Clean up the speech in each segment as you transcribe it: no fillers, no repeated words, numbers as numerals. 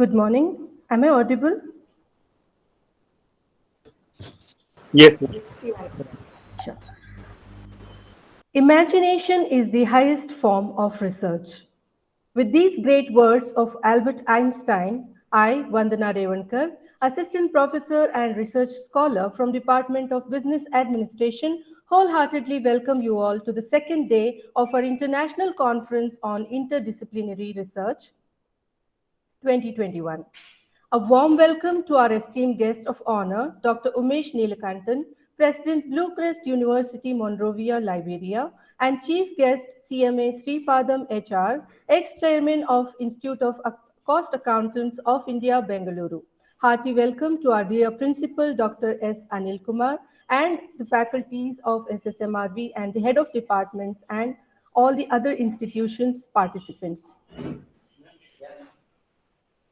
Good morning. Am I audible? Yes. Yes, you are. Sure. Imagination is the highest form of research. With these great words of Albert Einstein, I, Vandana Revankar, Assistant Professor and Research Scholar from Department of Business Administration, wholeheartedly welcome you all to the second day of our International Conference on Interdisciplinary Research 2021. A warm welcome to our esteemed guest of honor, Dr. Umesh Neelakantan, President Blue Crest University, Monrovia, Liberia, and Chief Guest CMA Sripadam HR, ex-chairman of Institute of Cost Accountants of India, Bengaluru. Hearty welcome to our dear Principal, Dr. S. Anil Kumar, and the faculties of SSMRB and the head of departments and all the other institutions participants.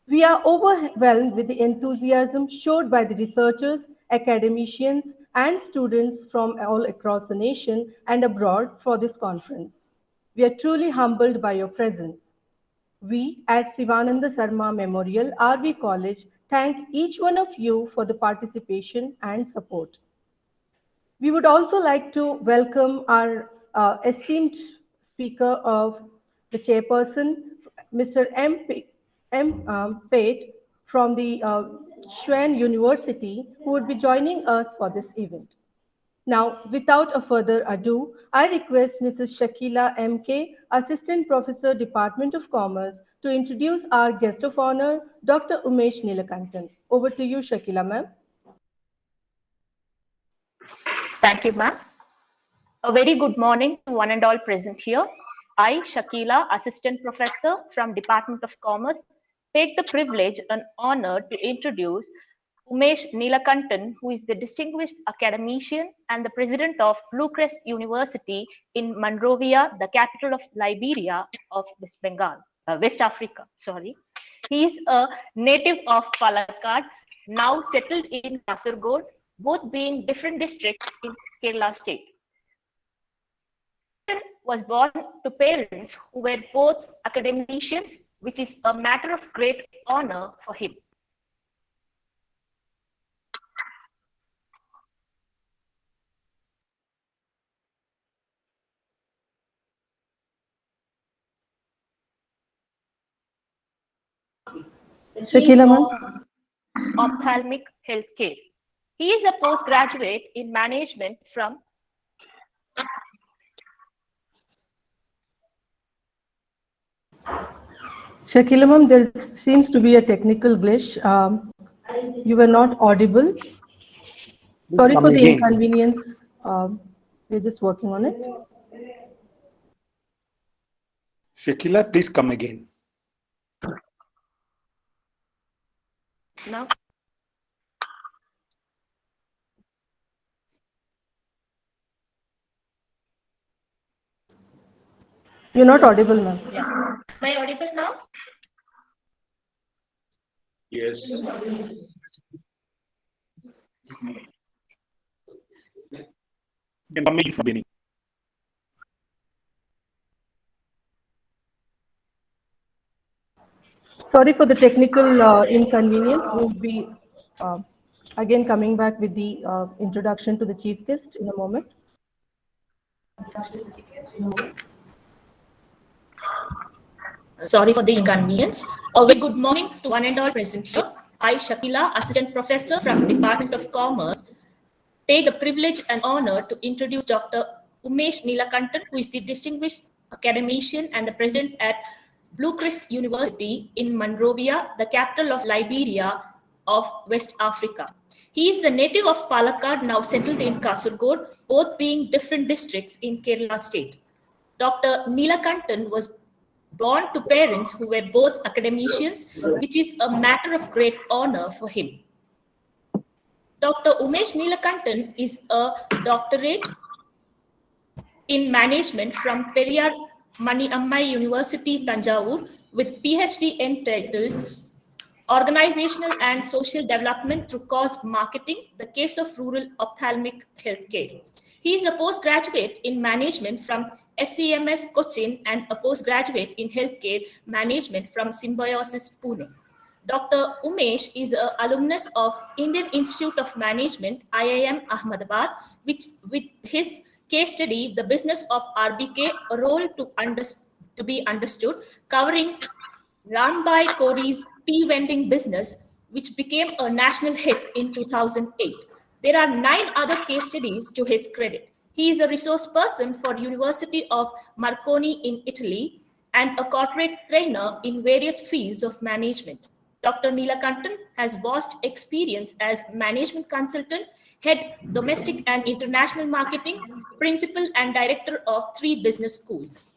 We are overwhelmed with the enthusiasm showed by the researchers, academicians, and students from all across the nation and abroad for this conference. We are truly humbled by your presence. We at Sivananda Sarma Memorial RV College thank each one of you for the participation and support. We would also like to welcome our esteemed speaker of the chairperson, Mr. Pate from the Schwen University, who would be joining us for this event. Now, without a further ado, I request Mrs. Shakila M.K., Assistant Professor, Department of Commerce, to introduce our guest of honor, Dr. Umesh Neelakantan. Over to you, Shakila ma'am. Thank you, ma'am. A very good morning to one and all present here. I, Shakila, Assistant Professor from Department of Commerce, take the privilege and honor to introduce Umesh Neelakantan, who is the distinguished academician and the president of Blue Crest University in Monrovia, the capital of Liberia of West Bengal, West Africa. Sorry, he is a native of Palakkad, now settled in Kasargod, both being different districts in Kerala state. Was born to parents who were both academicians, which is a matter of great honor for him. Shakila ma'am. Ophthalmic healthcare. He is a postgraduate in management from Shakila ma'am, there seems to be a technical glitch. You were not audible. Please Sorry come for the again. inconvenience. We're just working on it. Shakila, please come again. now. You're not audible, ma'am. Yeah. Am I audible now? Yes. Come again from beginning. Sorry for the technical inconvenience. We'll be again coming back with the introduction to the chief guest in a moment. Sorry for the inconvenience. A very good morning to one and all present here. I, Shakila, Assistant Professor from Department of Commerce, take the privilege and honor to introduce Dr. Umesh Neelakantan, who is the distinguished academician and the president at Bluecrest University in Monrovia, the capital of Liberia of West Africa. He is the native of Palakkad, now settled in Kasaragod, both being different districts in Kerala state. Dr. Neelakantan was born to parents who were both academicians, which is a matter of great honor for him. Dr. Umesh Neelakantan is a doctorate in management from Periyar Maniammai University, Tanjavur, with PhD entitled Organizational and Social Development through Cause Marketing, the case of rural ophthalmic healthcare. He is a postgraduate in management from SCMS Cochin and a postgraduate in healthcare management from Symbiosis Pune. Dr. Umesh is an alumnus of Indian Institute of Management, IIM Ahmedabad, which with his case study, The Business of RBK, a role to be understood, covering Rambai Kori's tea vending business, which became a national hit in 2008. There are 9 other case studies to his credit. He is a resource person for University of Marconi in Italy and a corporate trainer in various fields of management. Dr. Neelakantan has vast experience as management consultant, head domestic and international marketing, principal and director of 3 business schools.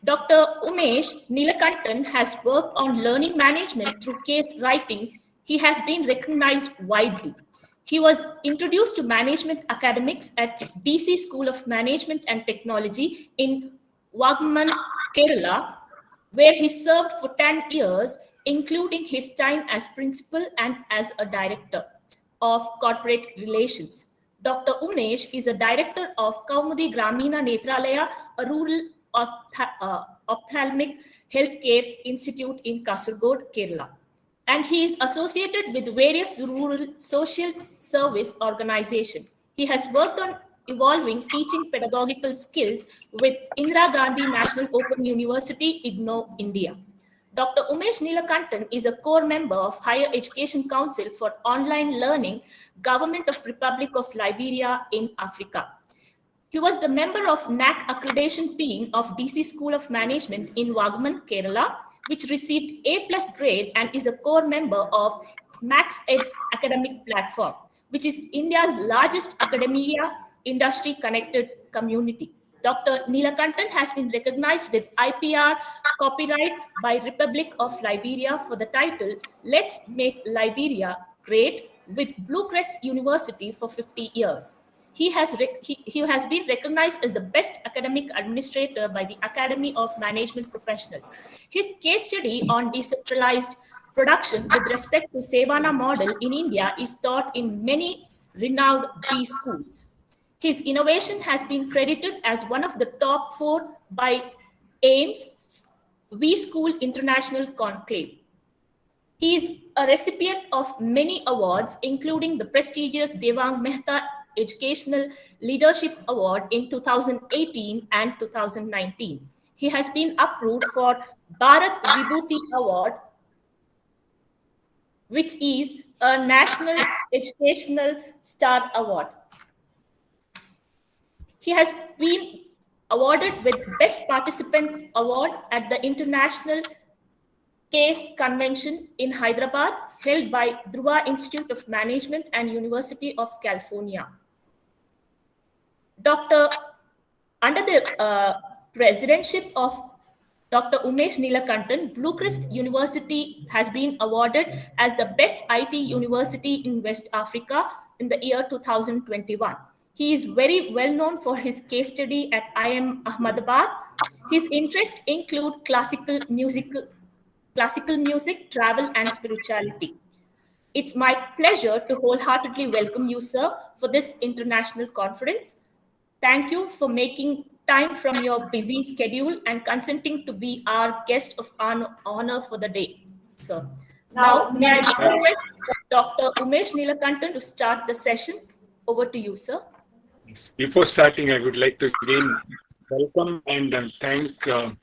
Dr. Umesh Neelakantan has worked on learning management through case writing. He has been recognized widely. He was introduced to management academics at DC School of Management and Technology in Wagman, Kerala, where he served for 10 years, including his time as principal and as a director of corporate relations. Dr. Umesh is a director of Kaumudi Gramina Netralaya, a rural ophthalmic healthcare institute in Kasaragod, Kerala. And he is associated with various rural social service organizations. He has worked on evolving teaching pedagogical skills with Indira Gandhi National Open University, IGNOU, India. Dr. Umesh Neelakantan is a core member of Higher Education Council for Online Learning, Government of Republic of Liberia in Africa. He was the member of NAC accreditation team of DC School of Management in Wagman, Kerala, which received A+ grade and is a core member of MaxEd academic platform, which is India's largest academia industry connected community. Dr. Neelakantan has been recognized with IPR copyright by Republic of Liberia for the title Let's Make Liberia Great with Bluecrest University for 50 years. He has been recognized as the best academic administrator by the Academy of Management Professionals. His case study on decentralized production with respect to Sevana model in India is taught in many renowned B schools. His innovation has been credited as one of the top 4 by AIMS V School International Conclave. He is a recipient of many awards, including the prestigious Devang Mehta Educational Leadership Award in 2018 and 2019. He has been approved for Bharat Vibhuti Award, which is a National Educational Star Award. He has been awarded with Best Participant Award at the International Case Convention in Hyderabad, held by Dhruva Institute of Management and University of California. Under the presidentship of Dr. Umesh Neelakantan, Bluecrest University has been awarded as the best IT university in West Africa in the year 2021. He is very well known for his case study at IIM Ahmedabad. His interests include classical music, travel, and spirituality. It's my pleasure to wholeheartedly welcome you, sir, for this international conference. Thank you for making time from your busy schedule and consenting to be our guest of honor for the day, sir. Now, may I request Dr. Umesh Neelakantan to start the session. Over to you, sir. Before starting, I would like to again welcome and thank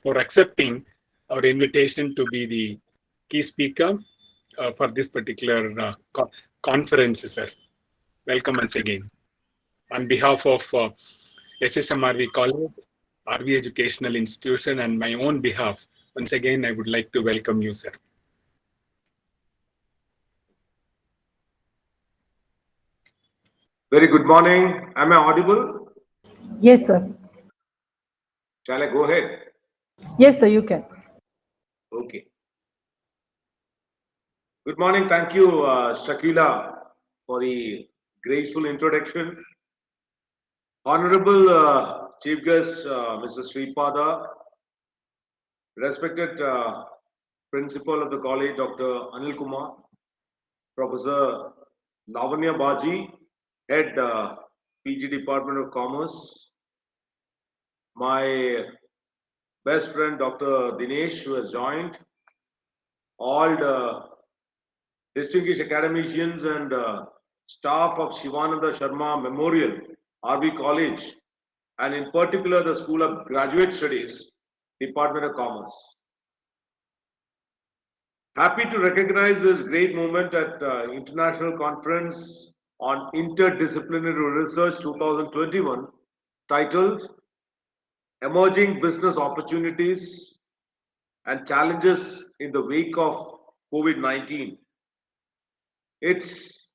for accepting our invitation to be the key speaker for this particular conference, sir. Welcome once again. On behalf of SSMRV College, RV Educational Institution, and my own behalf, once again, I would like to welcome you, sir. Very good morning. Am I audible? Yes, sir. Shall I go ahead? Yes, sir, you can. Okay. Good morning. Thank you, Shakila, for the graceful introduction. Honorable Chief Guest, Mr. Sripada, respected Principal of the College, Dr. Anil Kumar, Professor Lavanya Baji, Head PG Department of Commerce, my best friend Dr. Dinesh, who has joined, all the distinguished academicians and staff of Shivananda Sharma Memorial, RV College, and in particular the School of Graduate Studies, Department of Commerce. Happy to recognize this great moment at International Conference on Interdisciplinary Research 2021, titled Emerging Business Opportunities and Challenges in the Wake of COVID-19. It's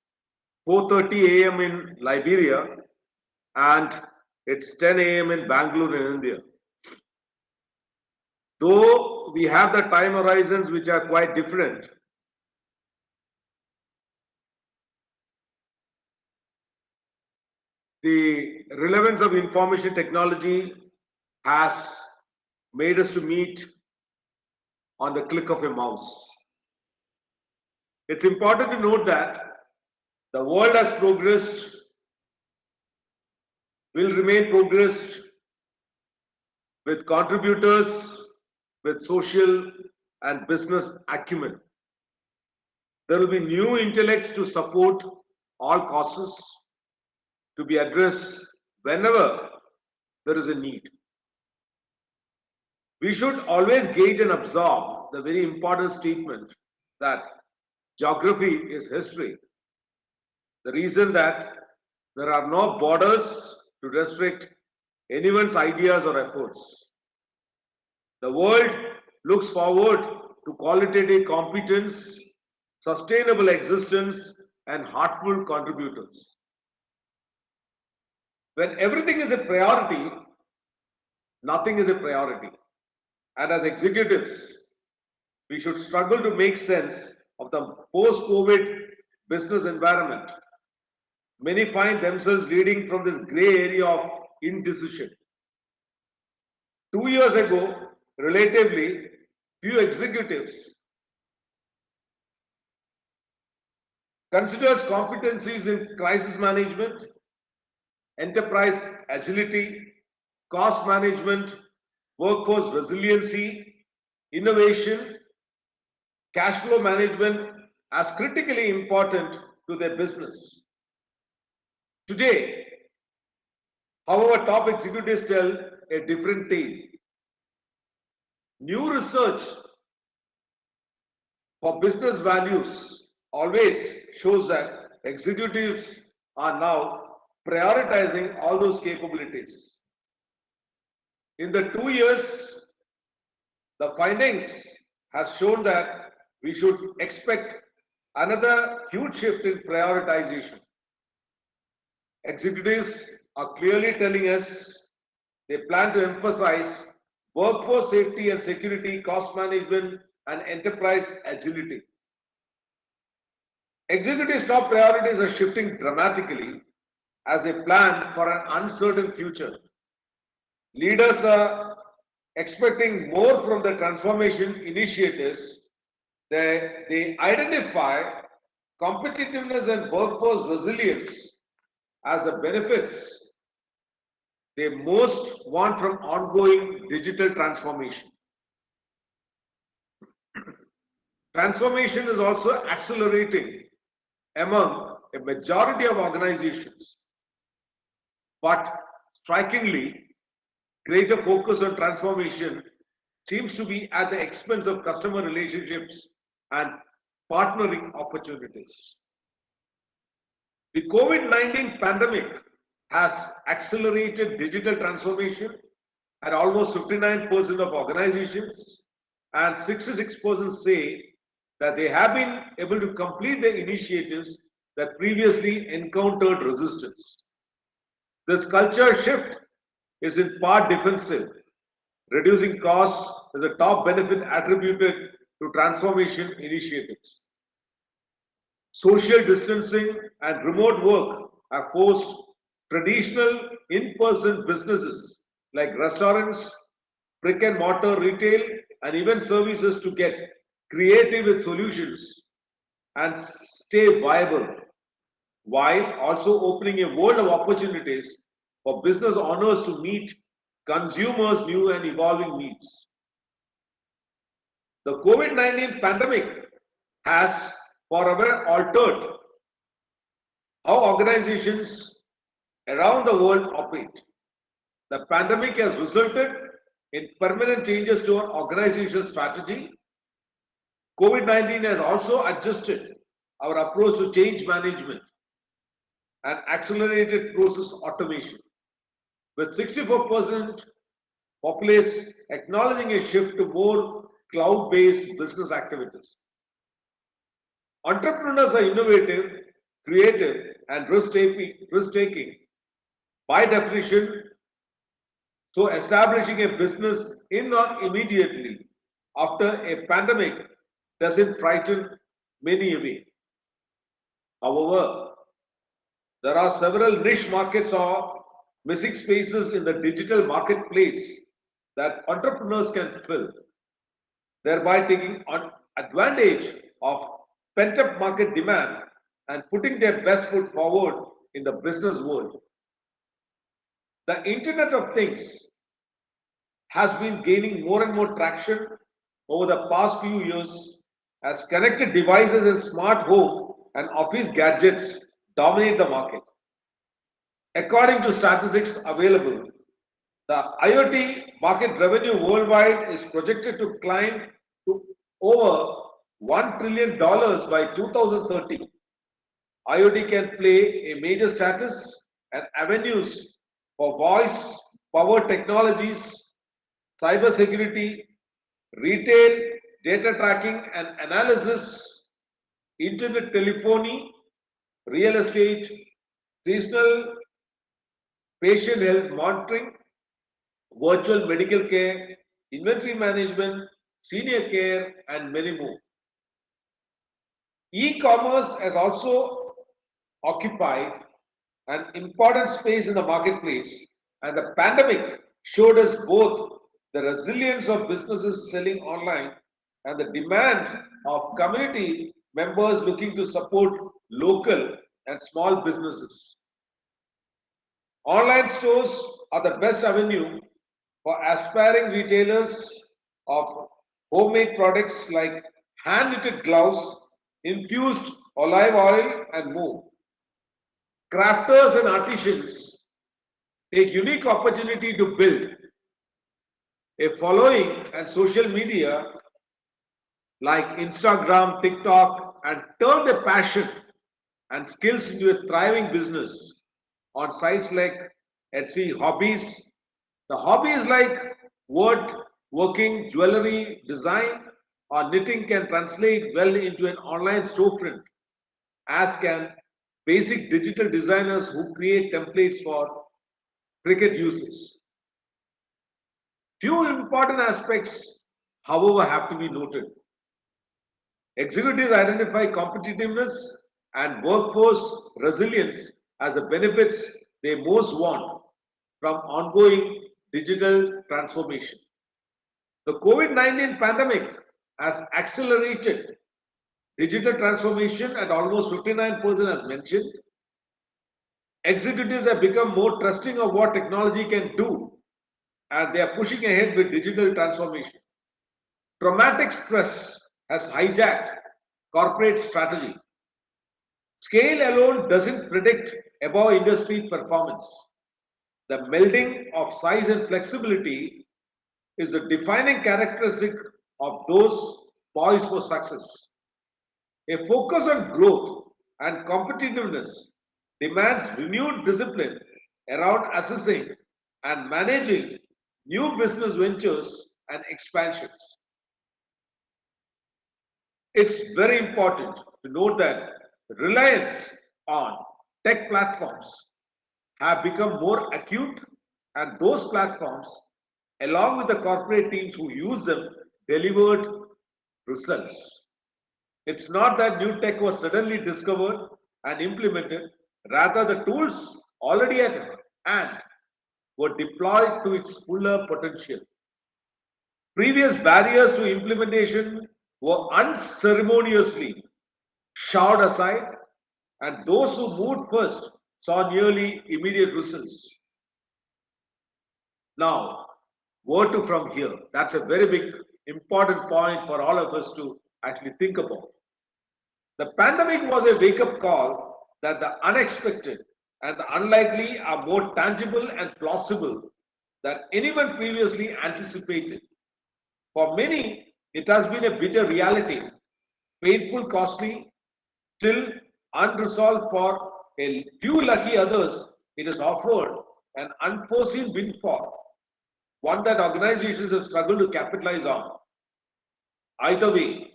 4:30 a.m. in Liberia and it's 10 a.m. in Bangalore in India. Though we have the time horizons which are quite different, the relevance of information technology has made us to meet on the click of a mouse. It's important to note that the world has progressed, will remain progressed with contributors with social and business acumen. There will be new intellects to support all causes to be addressed whenever there is a need. We should always gauge and absorb the very important statement that geography is history. The reason that there are no borders to restrict anyone's ideas or efforts. The world looks forward to qualitative competence, sustainable existence, and heartful contributors. When everything is a priority, nothing is a priority. And as executives, we should struggle to make sense of the post-COVID business environment. Many find themselves leading from this gray area of indecision. 2 years ago, relatively few executives considers competencies in crisis management, enterprise agility, cost management, workforce resiliency, innovation, cash flow management as critically important to their business. Today, however, top executives tell a different tale. New research for business values always shows that executives are now prioritizing all those capabilities. In the 2 years, the findings has shown that we should expect another huge shift in prioritization. Executives are clearly telling us they plan to emphasize workforce safety and security, cost management, and enterprise agility. Executives' top priorities are shifting dramatically as they plan for an uncertain future. Leaders are expecting more from the transformation initiatives. They identify competitiveness and workforce resilience as the benefits they most want from ongoing digital transformation. Transformation is also accelerating among a majority of organizations, but strikingly, greater focus on transformation seems to be at the expense of customer relationships and partnering opportunities. The COVID-19 pandemic has accelerated digital transformation at almost 59% of organizations, and 66% say that they have been able to complete their initiatives that previously encountered resistance. This culture shift is in part defensive. Reducing costs is a top benefit attributed to transformation initiatives. Social distancing and remote work have forced traditional in-person businesses like restaurants, brick and mortar retail, and event services to get creative with solutions and stay viable, while also opening a world of opportunities for business owners to meet consumers' new and evolving needs. The COVID-19 pandemic has forever altered how organizations around the world operate. The pandemic has resulted in permanent changes to our organizational strategy. COVID-19 has also adjusted our approach to change management and accelerated process automation. With 64% populace acknowledging a shift to more cloud-based business activities. Entrepreneurs are innovative, creative, and risk-taking by definition. So establishing a business in or immediately after a pandemic doesn't frighten many away. However, there are several niche markets or missing spaces in the digital marketplace that entrepreneurs can fill, thereby taking advantage of pent-up market demand and putting their best foot forward in the business world. The Internet of Things has been gaining more and more traction over the past few years as connected devices and smart home and office gadgets dominate the market. According to statistics available, the IoT market revenue worldwide is projected to climb to over $1 trillion by 2030. IoT can play a major status and avenues for voice, power technologies, cybersecurity, retail, data tracking and analysis, internet telephony, real estate, seasonal patient health monitoring, virtual medical care, inventory management, senior care, and many more. E-commerce has also occupied an important space in the marketplace, and the pandemic showed us both the resilience of businesses selling online and the demand of community members looking to support local and small businesses. Online stores are the best avenue for aspiring retailers of homemade products like hand-knitted gloves, infused olive oil, and more. Crafters and artisans take unique opportunity to build a following and social media like Instagram, TikTok, and turn their passion and skills into a thriving business on sites like Etsy Hobbies. The hobbies like woodworking, jewelry, design, or knitting can translate well into an online storefront, as can basic digital designers who create templates for cricket users. Few important aspects, however, have to be noted. Executives identify competitiveness and workforce resilience as the benefits they most want from ongoing digital transformation. The COVID-19 pandemic has accelerated digital transformation at almost 59% as mentioned. Executives have become more trusting of what technology can do, and they are pushing ahead with digital transformation. Traumatic stress has hijacked corporate strategy. Scale alone doesn't predict above industry performance. The melding of size and flexibility is a defining characteristic of those poised for success. A focus on growth and competitiveness demands renewed discipline around assessing and managing new business ventures and expansions. It's very important to note that reliance on tech platforms have become more acute, and those platforms, along with the corporate teams who use them, delivered results. It's not that new tech was suddenly discovered and implemented, rather, the tools already at hand were deployed to its fuller potential. Previous barriers to implementation were unceremoniously shoved aside, and those who moved first saw nearly immediate results. Now, where to from here? That's a very big, important point for all of us to actually think about. The pandemic was a wake up call that the unexpected and the unlikely are more tangible and plausible than anyone previously anticipated. For many, it has been a bitter reality, painful, costly, still unresolved. For a few lucky others, it has offered an unforeseen windfall, one that organizations have struggled to capitalize on. Either way,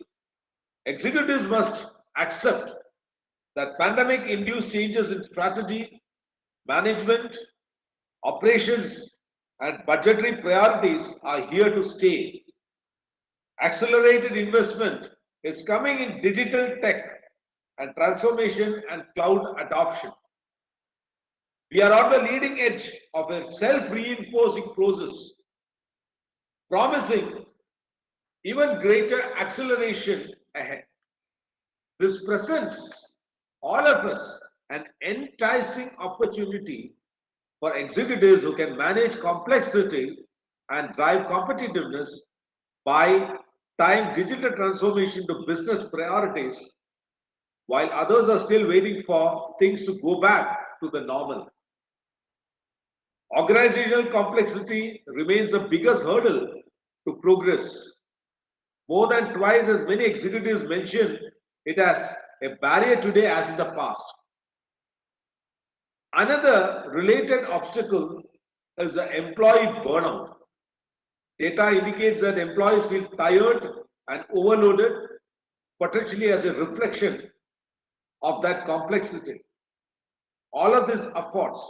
executives must accept that pandemic-induced changes in strategy, management, operations, and budgetary priorities are here to stay. Accelerated investment is coming in digital tech and transformation and cloud adoption. We are on the leading edge of a self-reinforcing process, promising even greater acceleration ahead. This presents all of us an enticing opportunity for executives who can manage complexity and drive competitiveness by tying digital transformation to business priorities, while others are still waiting for things to go back to the normal. Organizational complexity remains the biggest hurdle to progress. More than twice as many executives mention it as a barrier today as in the past. Another related obstacle is the employee burnout. Data indicates that employees feel tired and overloaded, potentially as a reflection of that complexity. All of this affords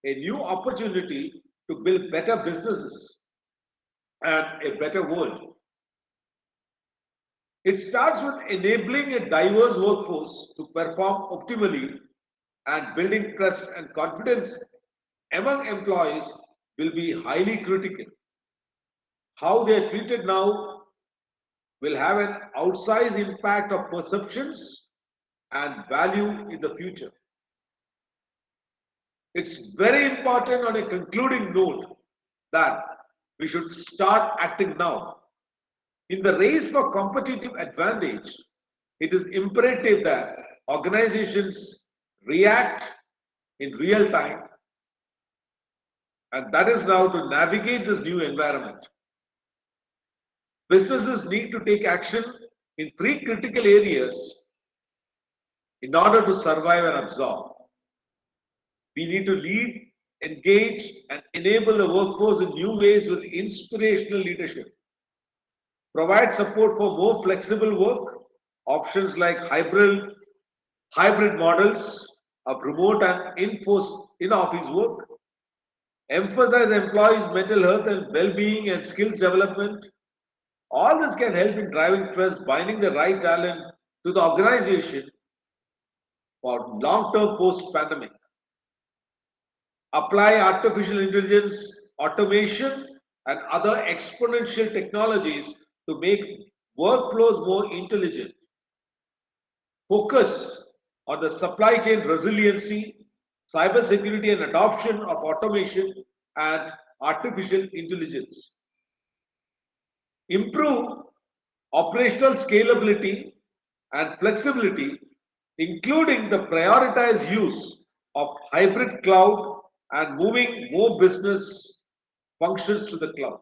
a new opportunity to build better businesses and a better world. It starts with enabling a diverse workforce to perform optimally, and building trust and confidence among employees will be highly critical. How they are treated now will have an outsized impact of perceptions and value in the future. It's very important on a concluding note that we should start acting now. In the race for competitive advantage, it is imperative that organizations react in real time, and that is now to navigate this new environment. Businesses need to take action in three critical areas in order to survive and absorb. We need to lead, engage, and enable the workforce in new ways with inspirational leadership. Provide support for more flexible work, options like hybrid models of remote and in-office work. Emphasize employees' mental health and well-being and skills development. All this can help in driving trust, binding the right talent to the organization for long-term post-pandemic. Apply artificial intelligence, automation, and other exponential technologies to make workflows more intelligent. Focus on the supply chain resiliency, cybersecurity and adoption of automation and artificial intelligence. Improve operational scalability and flexibility, including the prioritized use of hybrid cloud and moving more business functions to the cloud.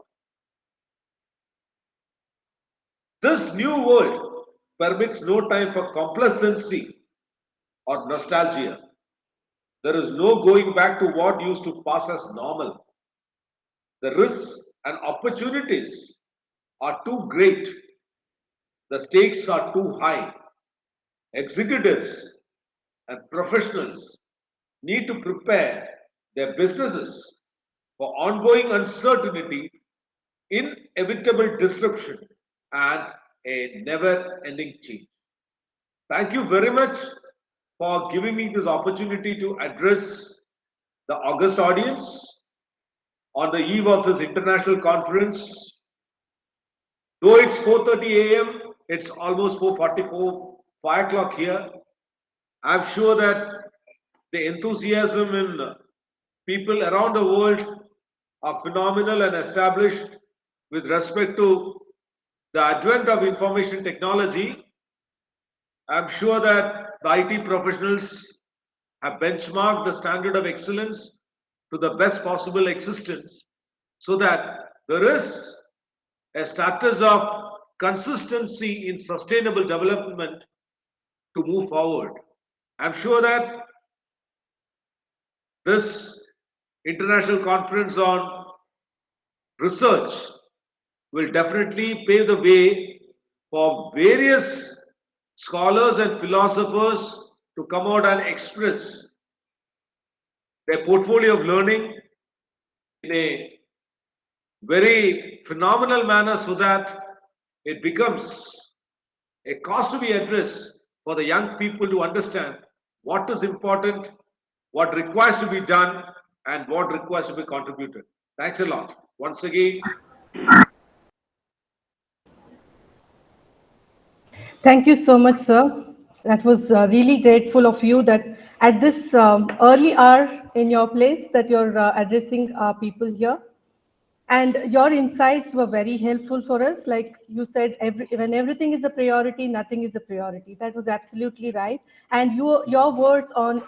This new world permits no time for complacency or nostalgia. There is no going back to what used to pass as normal. The risks and opportunities are too great. The stakes are too high. Executives and professionals need to prepare their businesses for ongoing uncertainty, inevitable disruption, and a never-ending change. Thank you very much for giving me this opportunity to address the August audience on the eve of this international conference. Though it's 4:30 a.m., it's almost 4:44, 5 o'clock here. I'm sure that the enthusiasm in people around the world are phenomenal and established with respect to the advent of information technology. I'm sure that the IT professionals have benchmarked the standard of excellence to the best possible existence so that there is a status of consistency in sustainable development to move forward. I'm sure that this international conference on research will definitely pave the way for various scholars and philosophers to come out and express their portfolio of learning in a very phenomenal manner so that it becomes a cause to be addressed for the young people to understand what is important, what requires to be done, and what requires to be contributed. Thanks a lot. Once again, Thank you so much, sir. That was really grateful of you that at this early hour in your place that you're addressing our people here. And your insights were very helpful for us. Like you said, when everything is a priority, nothing is a priority. That was absolutely right. And your words on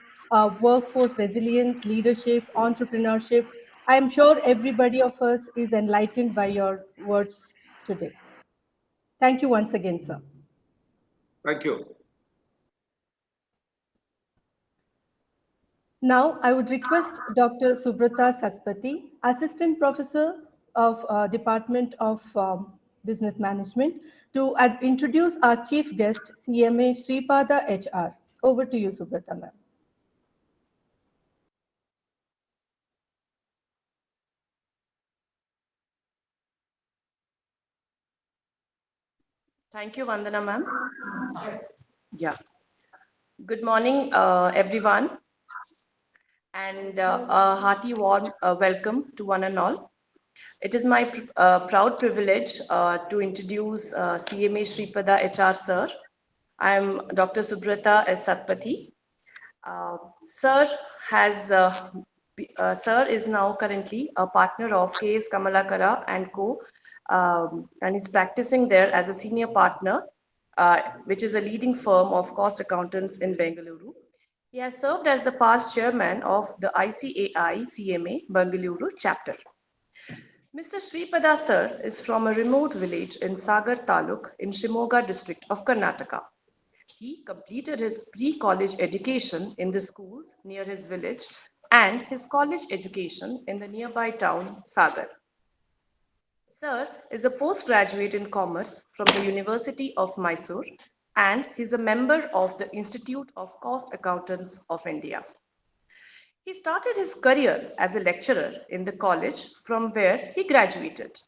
workforce resilience, leadership, entrepreneurship, I'm sure everybody of us is enlightened by your words today. Thank you once again, sir. thank you. Now, I would request Dr. Subrata Satpathy, Assistant Professor of Department of Business Management, to introduce our chief guest, CMA Sripada HR. Over to you, Subrata ma'am. Thank you, Vandana ma'am. Yeah. Good morning, everyone, and a hearty warm welcome to one and all. It is my proud privilege to introduce CMA Sripada HR sir. I am Dr. Subrata S. Satpathy. Sir is now currently a partner of KS Kamalakara and Co. And is practicing there as a senior partner, which is a leading firm of cost accountants in Bengaluru. He has served as the past chairman of the ICAI CMA Bengaluru chapter. Mr. Sripada sir is from a remote village in Sagar Taluk in Shimoga district of Karnataka. He completed his pre-college education in the schools near his village and his college education in the nearby town Sagar. Sir is a postgraduate in commerce from the University of Mysore and he's a member of the Institute of Cost Accountants of India. He started his career as a lecturer in the college from where he graduated.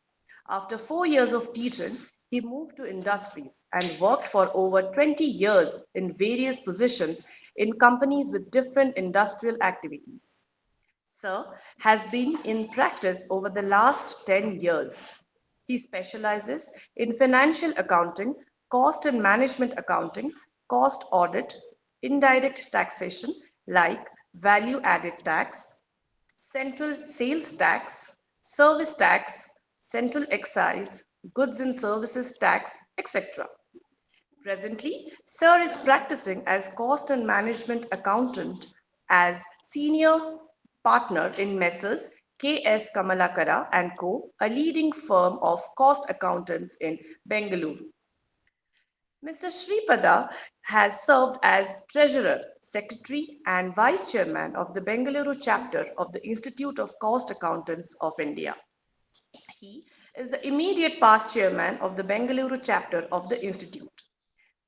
After 4 years of teaching, he moved to industries and worked for over 20 years in various positions in companies with different industrial activities. Sir has been in practice over the last 10 years. He specializes in financial accounting, cost and management accounting, cost audit, indirect taxation like value added tax, central sales tax, service tax, central excise, goods and services tax, etc. Presently, Sir is practicing as cost and management accountant as senior partner in Messrs. K.S. Kamalakara and Co., a leading firm of cost accountants in Bengaluru. Mr. Sripada has served as Treasurer, Secretary and Vice Chairman of the Bengaluru chapter of the Institute of Cost Accountants of India. He is the immediate past chairman of the Bengaluru chapter of the Institute.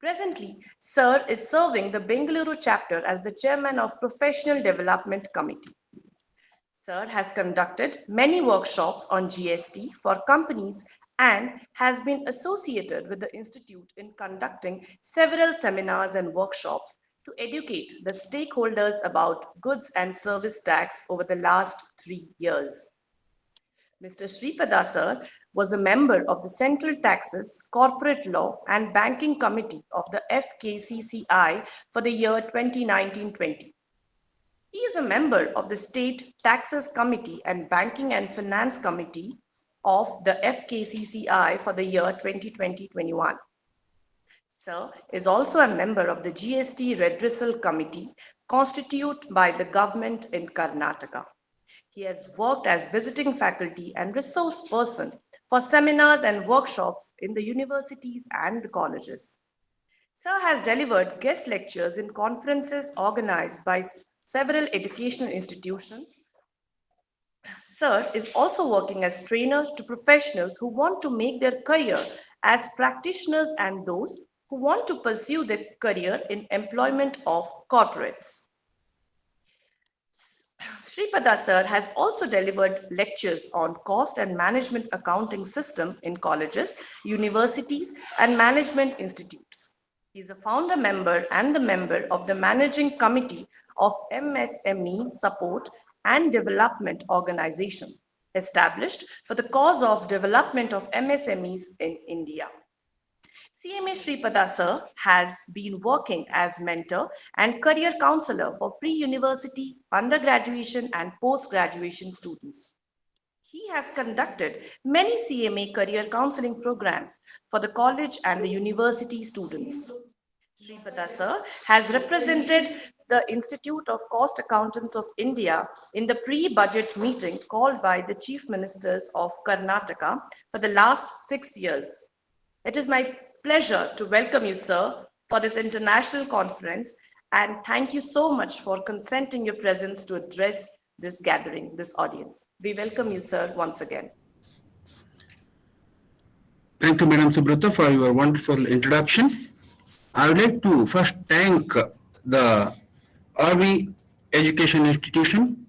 Presently, Sir is serving the Bengaluru chapter as the chairman of Professional Development Committee. Sir has conducted many workshops on GST for companies and has been associated with the Institute in conducting several seminars and workshops to educate the stakeholders about goods and service tax over the last 3 years. Mr. Sripada Sir was a member of the Central Taxes, Corporate Law and Banking Committee of the FKCCI for the year 2019-20. He is a member of the State Taxes Committee and Banking and Finance Committee of the FKCCI for the year 2020-21. Sir is also a member of the GST Redressal Committee constituted by the government in Karnataka. He has worked as visiting faculty and resource person for seminars and workshops in the universities and colleges. Sir has delivered guest lectures in conferences organized by several educational institutions. Sir is also working as trainer to professionals who want to make their career as practitioners and those who want to pursue their career in employment of corporates. Sripada Sir has also delivered lectures on cost and management accounting system in colleges, universities, and management institutes. He is a founder member and the member of the managing committee of MSME Support and Development Organization, established for the cause of development of MSMEs in India. CMA Sripada Sir has been working as mentor and career counselor for pre-university, undergraduation and post-graduation students. He has conducted many CMA career counseling programs for the college and the university students. Sripada Sir has represented the Institute of Cost Accountants of India in the pre-budget meeting called by the Chief Ministers of Karnataka for the last 6 years. It is my pleasure to welcome you, sir, for this international conference, and thank you so much for consenting your presence to address this gathering, this audience. We welcome you, sir, once again. Thank you, Madam Subrata, for your wonderful introduction. I would like to first thank the RV Education Institution,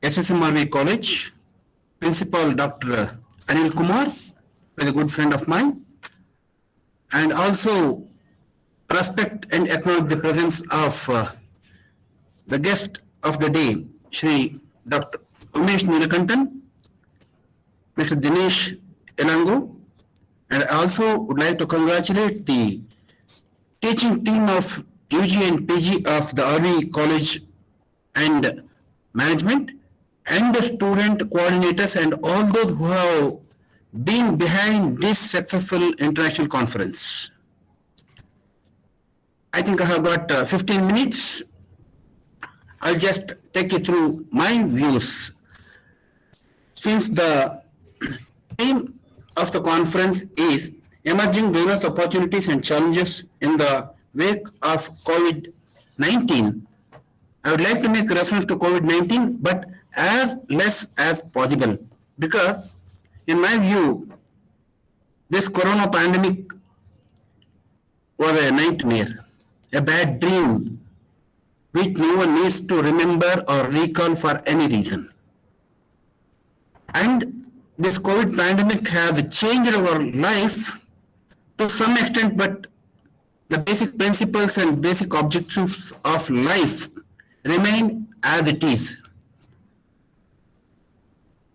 SSMRV College, Principal Dr. Anil Kumar, who is a good friend of mine, and also respect and acknowledge the presence of the guest of the day, Shri Dr. Umesh Nilakantan, Mr. Dinesh Elango, and I also would like to congratulate the teaching team of UG and PG of the RV College and Management, and the student coordinators and all those who have been behind this successful international conference. I think I have got 15 minutes. I'll just take you through my views. Since the theme of the conference is emerging business opportunities and challenges in the wake of COVID-19, I would like to make reference to COVID-19, but as less as possible, because in my view, this corona pandemic was a nightmare, a bad dream, which no one needs to remember or recall for any reason. And this COVID pandemic has changed our life to some extent, but the basic principles and basic objectives of life remain as it is.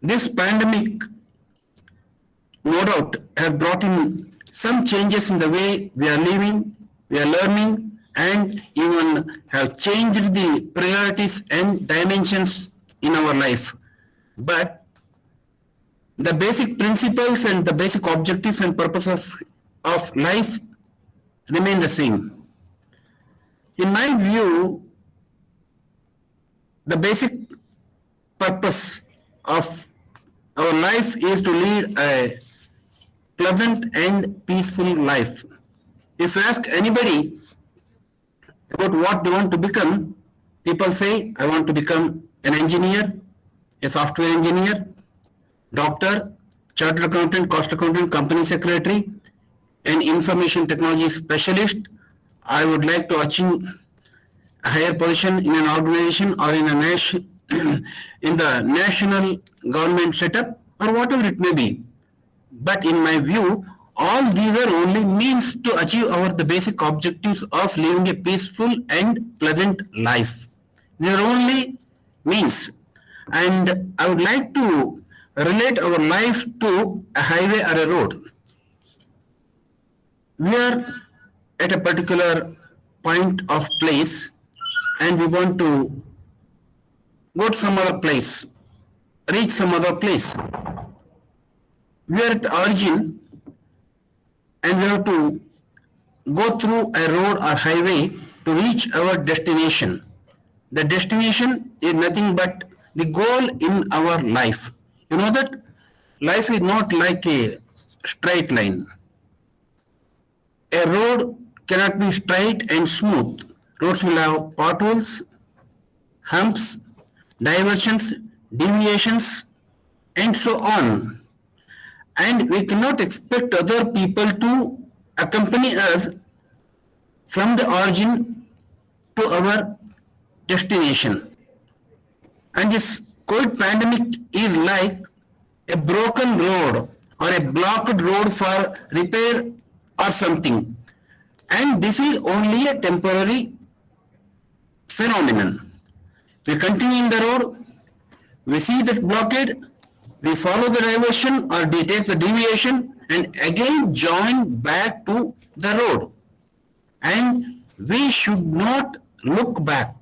This pandemic, no doubt, has brought in some changes in the way we are living, we are learning, and even have changed the priorities and dimensions in our life. But the basic principles and the basic objectives and purpose of life remain the same. In my view, the basic purpose of our life is to lead a pleasant and peaceful life. If you ask anybody about what they want to become, people say, I want to become an engineer, a software engineer, doctor, chartered accountant, cost accountant, company secretary, an information technology specialist. I would like to achieve a higher position in an organization or in a in the national government setup or whatever it may be. But in my view, all these are only means to achieve the basic objectives of living a peaceful and pleasant life. They are only means. And I would like to relate our life to a highway or a road. We are at a particular point of place and we want to go to some other place, reach some other place. We are at the origin and we have to go through a road or highway to reach our destination. The destination is nothing but the goal in our life. You know that life is not like a straight line. A road cannot be straight and smooth. Roads will have potholes, humps, diversions, deviations, and so on. And we cannot expect other people to accompany us from the origin to our destination. And this COVID pandemic is like a broken road or a blocked road for repair or something. And this is only a temporary phenomenon. We continue in the road, we see that blockade, we follow the diversion or we take the deviation and again join back to the road. And we should not look back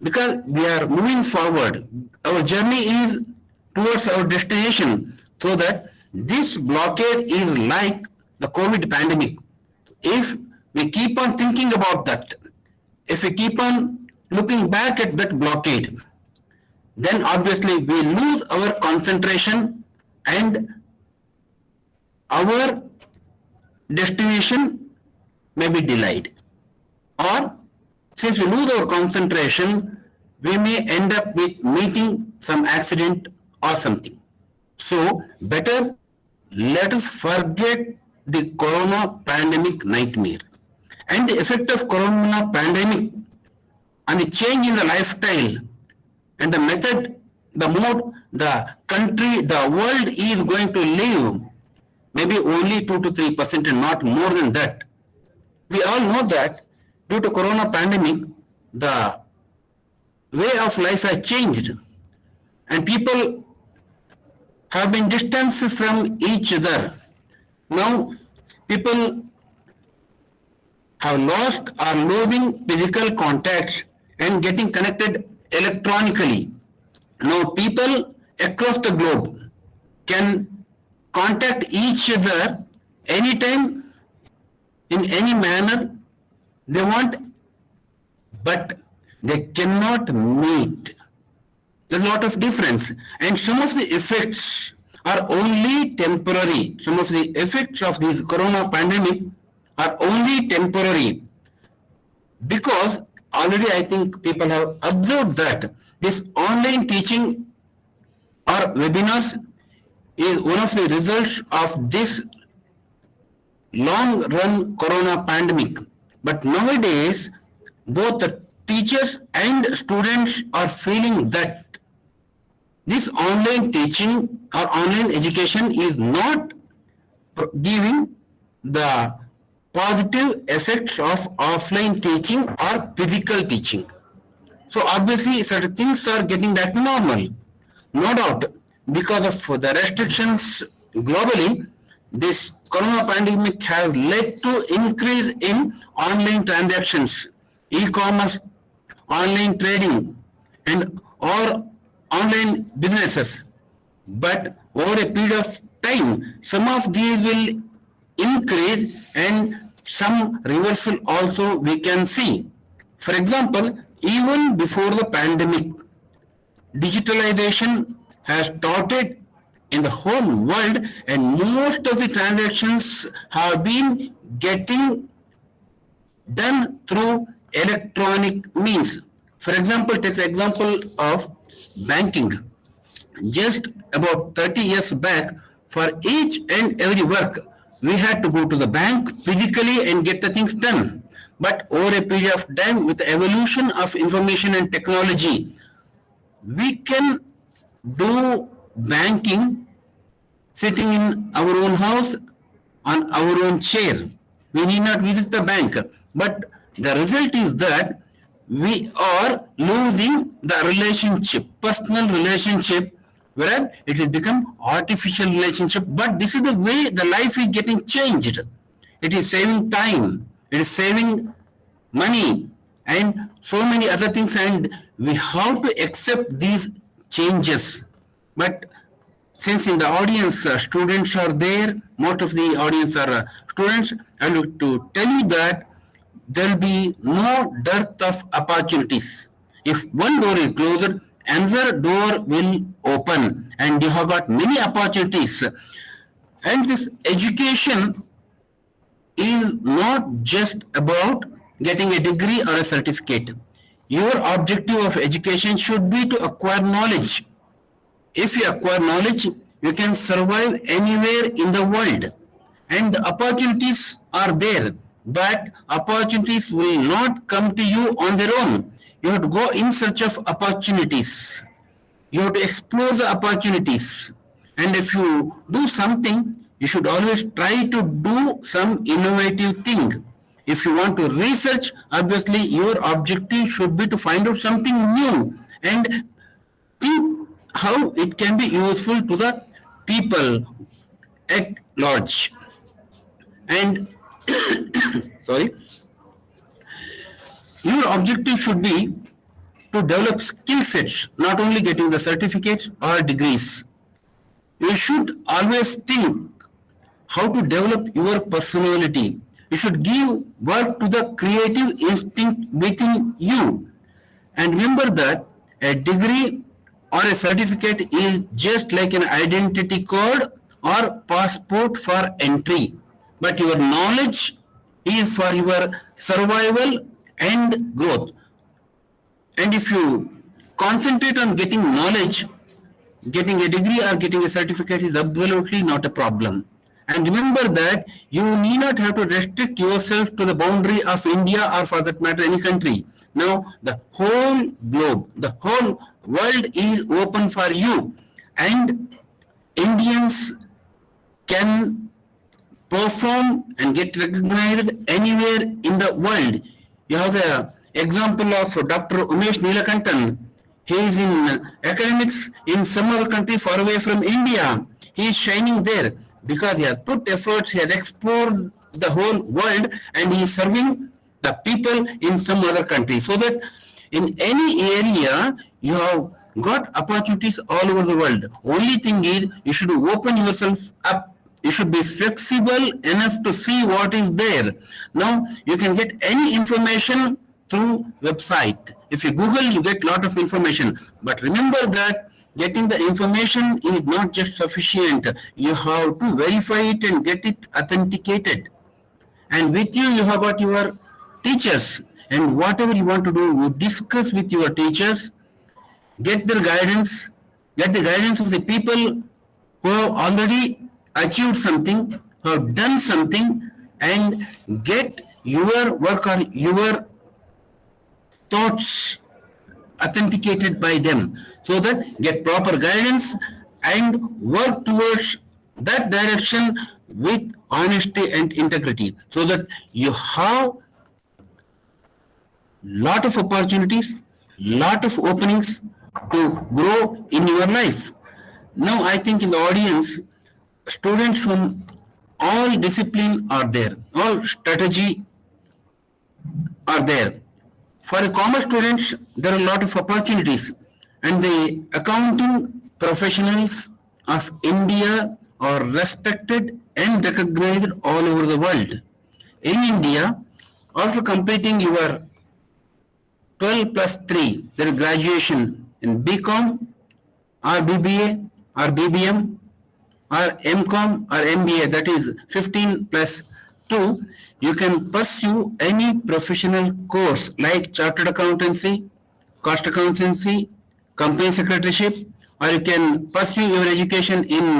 because we are moving forward. Our journey is towards our destination, so that this blockade is like the COVID pandemic. If we keep on thinking about that, if we keep on looking back at that blockade, then obviously we lose our concentration and our destination may be delayed. Or since we lose our concentration, we may end up with meeting some accident or something. So better let us forget the corona pandemic nightmare and the effect of corona pandemic and the change in the lifestyle and the method, the mode, the country, the world is going to live, maybe only 2 to 3% and not more than that. We all know that due to corona pandemic, the way of life has changed and people have been distanced from each other. Now, people have lost or losing physical contacts and getting connected electronically. Now, people across the globe can contact each other anytime, in any manner they want, but they cannot meet. There's a lot of difference, and some of the effects are only temporary. Some of the effects of this corona pandemic are only temporary, because already I think people have observed that this online teaching or webinars is one of the results of this long run corona pandemic. But nowadays, both the teachers and students are feeling that this online teaching or online education is not giving the positive effects of offline teaching or physical teaching. So obviously certain things are getting back to normal. No doubt, because of the restrictions globally, this corona pandemic has led to increase in online transactions, e-commerce, online trading, and or online businesses. But over a period of time, some of these will increase and some reversal also we can see. For example, even before the pandemic, digitalization has started in the whole world and most of the transactions have been getting done through electronic means. For example, take the example of banking. Just about 30 years back, for each and every work, we had to go to the bank physically and get the things done. But over a period of time, with the evolution of information and technology, we can do banking sitting in our own house on our own chair. We need not visit the bank. But the result is that we are losing the relationship, personal relationship, whereas it has become artificial relationship. But this is the way the life is getting changed. It is saving time, it is saving money, and so many other things, and we have to accept these changes. But since in the audience students are there, most of the audience are students, I would to tell you that there will be no dearth of opportunities. If one door is closed, another door will open, and you have got many opportunities. And this education is not just about getting a degree or a certificate. Your objective of education should be to acquire knowledge. If you acquire knowledge, you can survive anywhere in the world. And the opportunities are there, but opportunities will not come to you on their own. You have to go in search of opportunities. You have to explore the opportunities. And if you do something, you should always try to do some innovative thing. If you want to research, obviously your objective should be to find out something new and think how it can be useful to the people at large. And sorry, your objective should be to develop skill sets, not only getting the certificates or degrees. You should always think how to develop your personality. You should give work to the creative instinct within you. And remember that a degree or a certificate is just like an identity card or passport for entry. But your knowledge is for your survival and growth. And if you concentrate on getting knowledge, getting a degree or getting a certificate is absolutely not a problem. And remember that you need not have to restrict yourself to the boundary of India or for that matter any country. Now the whole globe, the whole world is open for you, and Indians can perform and get recognized anywhere in the world. You have the example of Dr. Umesh Neelakantan. He is in academics in some other country far away from India. He is shining there because he has put efforts, he has explored the whole world, and he is serving the people in some other country. So that in any area, you have got opportunities all over the world. Only thing is, you should open yourself up. You should be flexible enough to see what is there. Now, you can get any information through website. If you Google, you get a lot of information. But remember that getting the information is not just sufficient. You have to verify it and get it authenticated. And with you, you have got your teachers. And whatever you want to do, you discuss with your teachers, get their guidance, get the guidance of the people who have already achieved something, who have done something, and get your work or your thoughts authenticated by them, so that get proper guidance and work towards that direction with honesty and integrity, so that you have lot of opportunities, lot of openings to grow in your life. Now I think in the audience, students from all discipline are there, all strategy are there. For the commerce students, there are a lot of opportunities, and the accounting professionals of India are respected and recognized all over the world. In India, after completing your 12 plus 3, there is graduation in BCom or BBA or BBM or MCom or MBA, that is 15 plus 2, you can pursue any professional course like chartered accountancy, cost accountancy, company secretaryship, or you can pursue your education in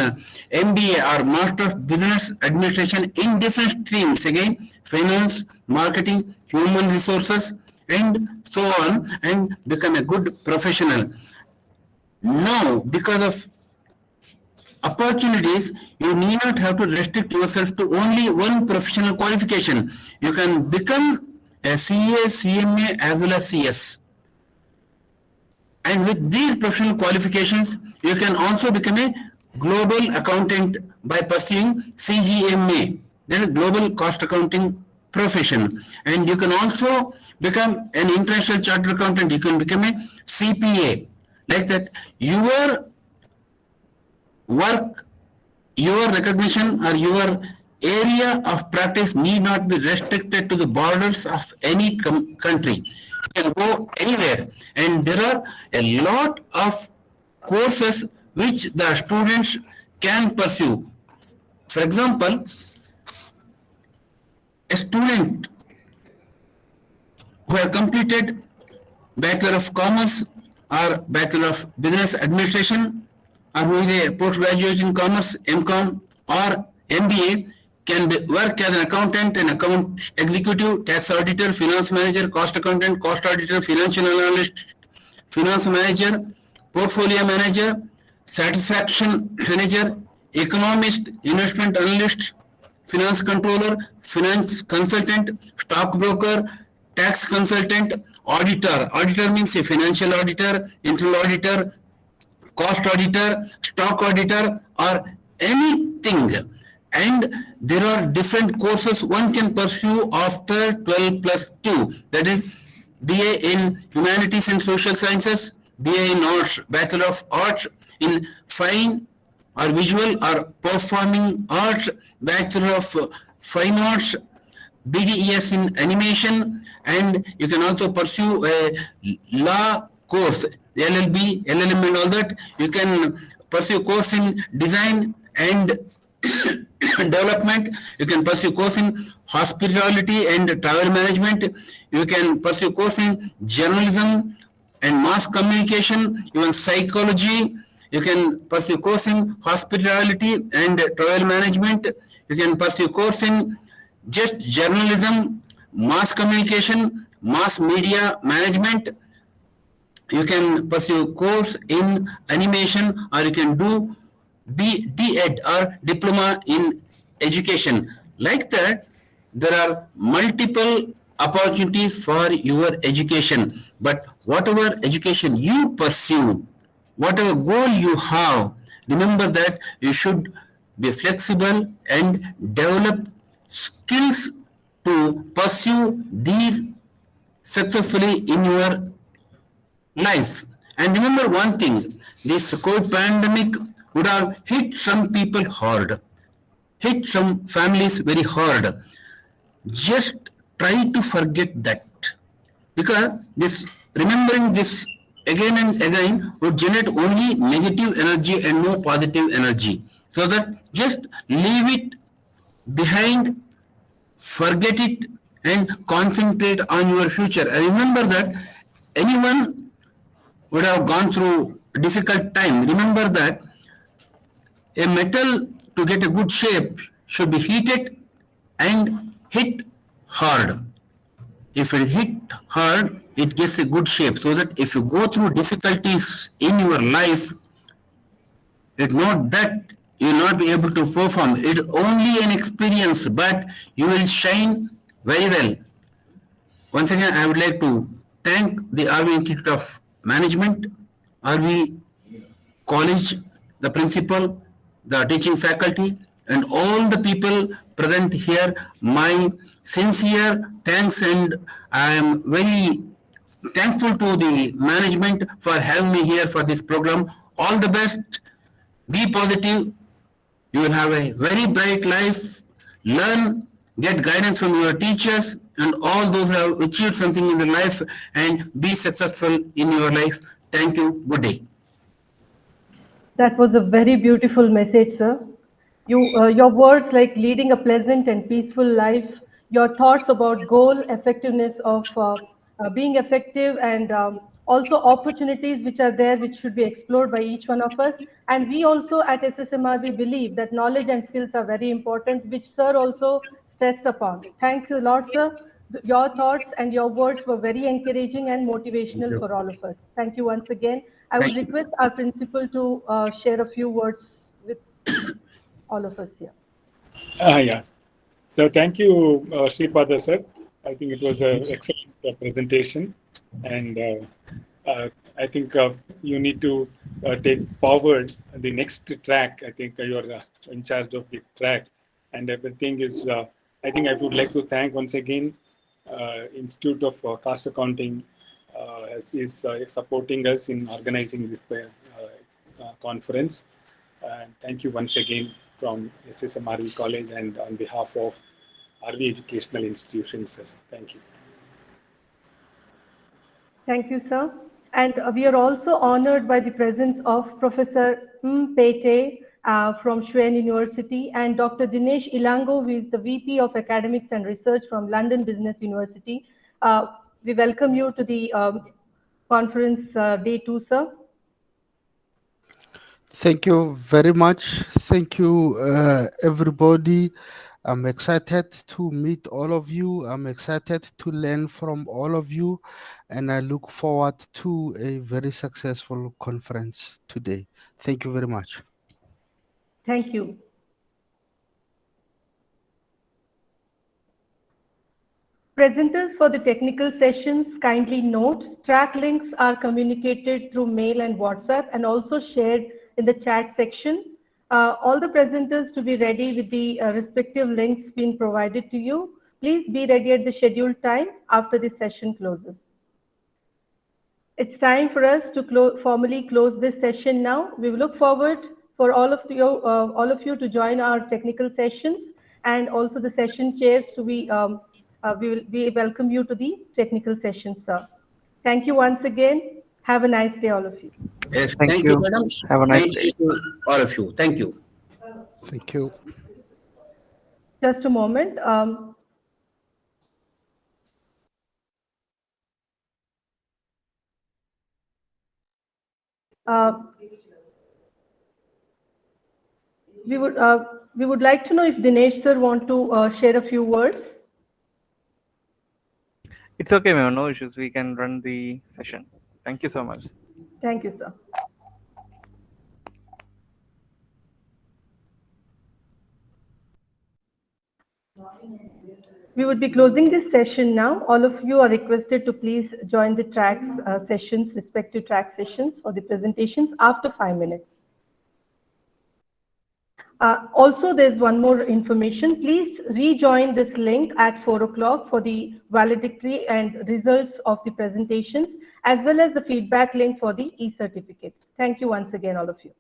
MBA or Master of Business Administration in different streams, again, finance, marketing, human resources, and so on, and become a good professional. Now, because of opportunities, you need not have to restrict yourself to only one professional qualification. You can become a CA, CMA as well as CS. And with these professional qualifications, you can also become a global accountant by pursuing CGMA, that is Global Cost Accounting Profession. And you can also become an international chartered accountant. You can become a CPA. Like that, your work, your recognition or your area of practice need not be restricted to the borders of any country. You can go anywhere, and there are a lot of courses which the students can pursue. For example, a student who has completed Bachelor of Commerce or Bachelor of Business Administration, or who is a postgraduate in Commerce, MCom or MBA, can work as an accountant, an account executive, tax auditor, finance manager, cost accountant, cost auditor, financial analyst, finance manager, portfolio manager, satisfaction manager, economist, investment analyst, finance controller, finance consultant, stockbroker, tax consultant, auditor. Auditor means a financial auditor, internal auditor, cost auditor, stock auditor, or anything. And there are different courses one can pursue after 12 plus 2. That is BA in Humanities and Social Sciences, BA in Arts, Bachelor of Arts in Fine or Visual or Performing Arts, Bachelor of Fine Arts, BDES in Animation, and you can also pursue a law course, LLB, LLM and all that. You can pursue course in design and development. You can pursue course in hospitality and travel management. You can pursue course in journalism and mass communication, even psychology. You can pursue course in hospitality and travel management. You can pursue course in just journalism, mass communication, mass media management. You can pursue course in animation, or you can do DEd or diploma in education. Like that, there are multiple opportunities for your education. But whatever education you pursue, whatever goal you have, remember that you should be flexible and develop skills to pursue these successfully in your life. And remember one thing, this COVID pandemic would have hit some people hard, hit some families very hard. Just try to forget that, because this remembering this again and again would generate only negative energy and no positive energy. So that just leave it behind, forget it, and concentrate on your future. And remember that anyone would have gone through a difficult time. Remember that a metal, to get a good shape, should be heated and hit hard. If it is hit hard, it gets a good shape. So that if you go through difficulties in your life, it's not that you will not be able to perform. It's only an experience, but you will shine very well. Once again, I would like to thank the RV Institute of Management, RV College, the principal, the teaching faculty, and all the people present here, my sincere thanks, and I am very thankful to the management for having me here for this program. All the best. Be positive. You will have a very bright life. Learn, get guidance from your teachers and all those who have achieved something in their life, and be successful in your life. Thank you. Good day. That was a very beautiful message, sir. Your words like leading a pleasant and peaceful life, your thoughts about goal, effectiveness of being effective, and also opportunities which are there, which should be explored by each one of us. And we also at SSMRB believe that knowledge and skills are very important, which sir also stressed upon. Thanks a lot, sir. Your thoughts and your words were very encouraging and motivational for all of us. Thank you once again. I would Thank you. request our principal to share a few words with all of us here. Yeah. So thank you, Sripada sir. I think it was an excellent presentation, and I think you need to take forward the next track. I think you're in charge of the track, and everything is. I think I would like to thank once again Institute of Cost Accounting is supporting us in organizing this conference. And thank you once again from SSMRV College and on behalf of RV Educational Institutions, sir. Thank you. Thank you, sir. And we are also honored by the presence of Professor Pete from Schwen University and Dr. Dinesh Ilango, who is the VP of Academics and Research from London Business University. We welcome you to the conference day 2, sir. Thank you very much. Thank you, everybody. I'm excited to meet all of you. I'm excited to learn from all of you. And I look forward to a very successful conference today. Thank you very much. Thank you. Presenters for the technical sessions, kindly note, track links are communicated through mail and WhatsApp and also shared in the chat section. All the presenters to be ready with the respective links being provided to you. Please be ready at the scheduled time after the session closes. It's time for us to formally close this session now. We will look forward for all of you to join our technical sessions, and also the session chairs to be. We welcome you to the technical session, sir. Thank you once again. Have a nice day, all of you. Yes, Thank you. madam. Have a nice day. To all of you. Thank you. Thank you. Just a moment. We would like to know if Dinesh sir want to share a few words. It's okay, ma'am. No issues. We can run the session. Thank you so much. Thank you, sir. We would be closing this session now. All of you are requested to please join the tracks sessions, respective track sessions for the presentations after 5 minutes. Also, there's one more information. Please rejoin this link at 4 o'clock for the valedictory and results of the presentations, as well as the feedback link for the e-certificates. Thank you once again, all of you.